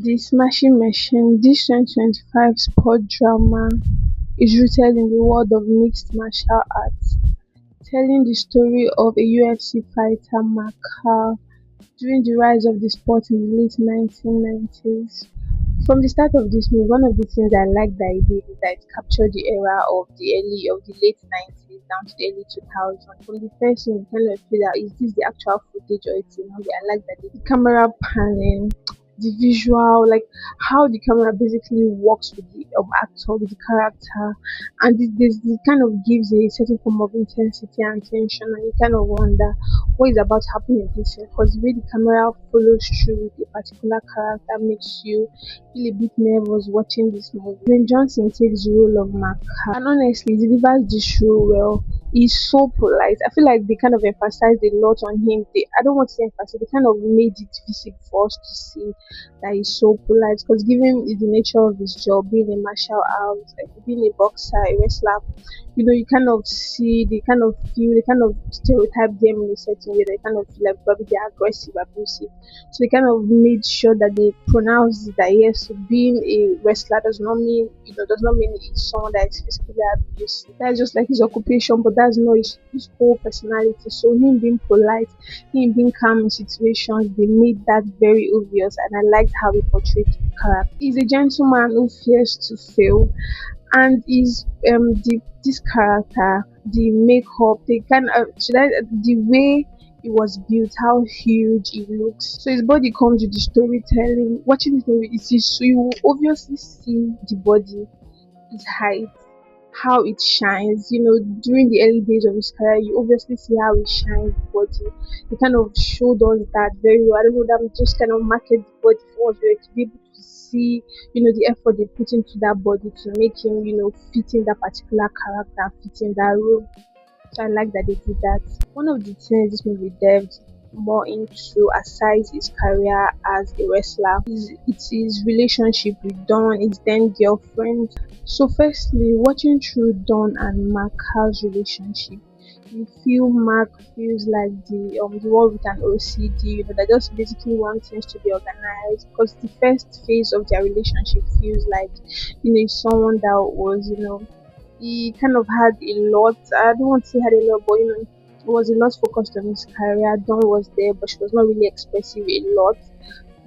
The Smashing Machine, this 2025 sport drama, is rooted in the world of mixed martial arts, telling the story of a UFC fighter, Mark Howe, during the rise of the sport in the late 1990s. From the start of this movie, one of the things I like that it did is that it captured the era of the late 90s down to the early 2000s. From the first scene, you kind of feel that is this the actual footage or it's a movie? I like that the camera panning, the visual, like how the camera basically works with the actor, with the character, and this kind of gives a certain form of intensity and tension, and you kind of wonder what is about to happen in this scene because the way the camera follows through the particular character makes you feel a bit nervous watching this movie. When Johnson takes the role of Mark, and honestly, he delivers this role well. He's so polite. I feel like they kind of emphasized a lot on him. I don't want to say emphasize, they kind of made it visible for us to see that he's so polite because given the nature of his job, being a martial arts, like being a boxer, a wrestler, you kind of see, they kind of feel, they kind of stereotype them in a certain way. They kind of feel like probably they're aggressive, abusive. So they kind of made sure that they pronounce that yes, being a wrestler does not mean, does not mean he's someone that is physically abusive. That's just like his occupation, but that's not his whole personality. So him being polite, him being calm in situations, they made that very obvious, and I liked how he portrayed the character. He's a gentleman who fears to fail, and is this character, the makeup, the kind of the way he was built, how huge he looks. So his body comes with the storytelling. Watching this movie, so you will obviously see the body, his height, how it shines. During the early days of his career, you obviously see how it shines the body. They kind of showed us that very well. I don't know that just kind of market the body for us to be able to see, the effort they put into that body to make him, fit in that particular character, fit in that role. So I like that they did that. One of the things this movie delved more into, aside his career as a wrestler, is it's his relationship with Dawn, his then girlfriend. So firstly, watching through Dawn and Mark's relationship, you feel Mark feels like the one with an OCD, that just basically want things to be organized because the first phase of their relationship feels like, it's someone that was, he kind of had a lot. I don't want to say had a lot, but it was a lot focused on his career. Dawn was there, but she was not really expressive a lot.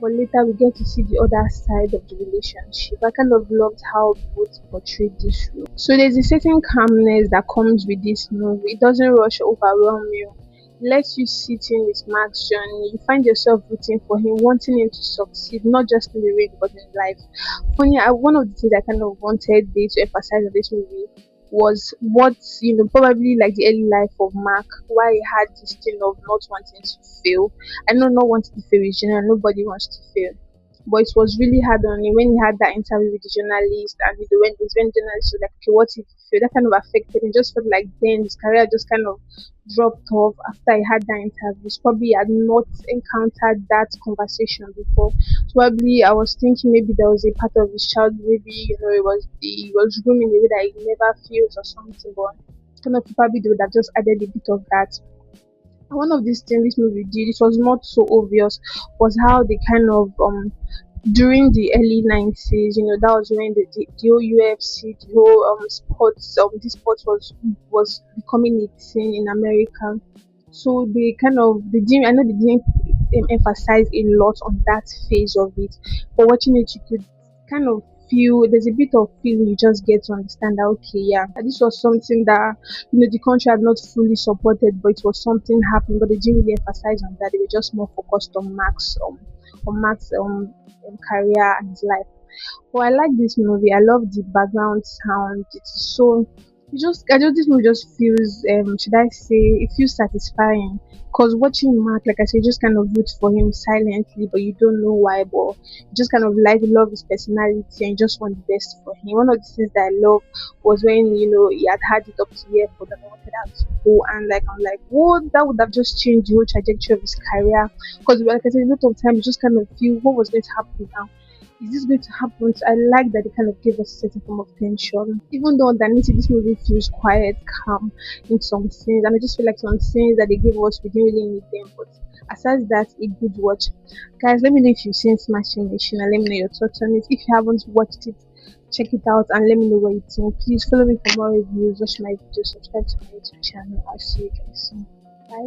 But later we get to see the other side of the relationship. I kind of loved how both portrayed this role. So there's a certain calmness that comes with this movie. It doesn't rush or overwhelm you. It lets you sit in with Mark's journey. You find yourself rooting for him, wanting him to succeed, not just in the ring but in life. Funny, one of the things I kind of wanted they to emphasize on this movie was what probably like the early life of Mark, why he had this thing of not wanting to fail. I know not wanting to fail is general, nobody wants to fail. But it was really hard on him when he had that interview with the journalist, and when the journalist was like, okay, what if you fail? That kind of affected him. Just felt like then his career just kind of dropped off after he had that interview. So probably he had not encountered that conversation before. So probably I was thinking maybe there was a part of his childhood, maybe it was grooming the way that he never feels or something, but kind of probably they would have just added a bit of that. And one of these things this movie did, it was not so obvious, was how they kind of during the early 90s, that was when the whole UFC, the whole sports, this sport was becoming a thing in America. So they didn't, I know they didn't emphasize a lot on that phase of it, but watching it, you could kind of feel there's a bit of feeling you just get to understand that okay, yeah, that this was something that the country had not fully supported, but it was something happening, but they didn't really emphasize on that. They were just more focused on Max career and his life. But I like this movie. I love the background sound. It's so I just this movie just feels should I say it feels satisfying because watching Mark, like I said, you just kind of root for him silently, but you don't know why. But you just kind of like love his personality and you just want the best for him. One of the things that I love was when he had it up to the airport and I wanted out to go, and like I'm like, what, that would have just changed the whole trajectory of his career. Because like I said, a lot of time you just kind of feel what was going to happen now. Is this going to happen? So I like that they kind of give us a certain form of tension. Even though underneath it, this movie feels quiet, calm in some scenes. And I just feel like some scenes that they gave us, we didn't really need them. But aside that, a good watch. Guys, let me know if you've seen Smashing Machine and let me know your thoughts on it. If you haven't watched it, check it out and let me know what you think. Please follow me for more reviews, watch my videos, subscribe to my YouTube channel. I'll see you guys soon. Bye.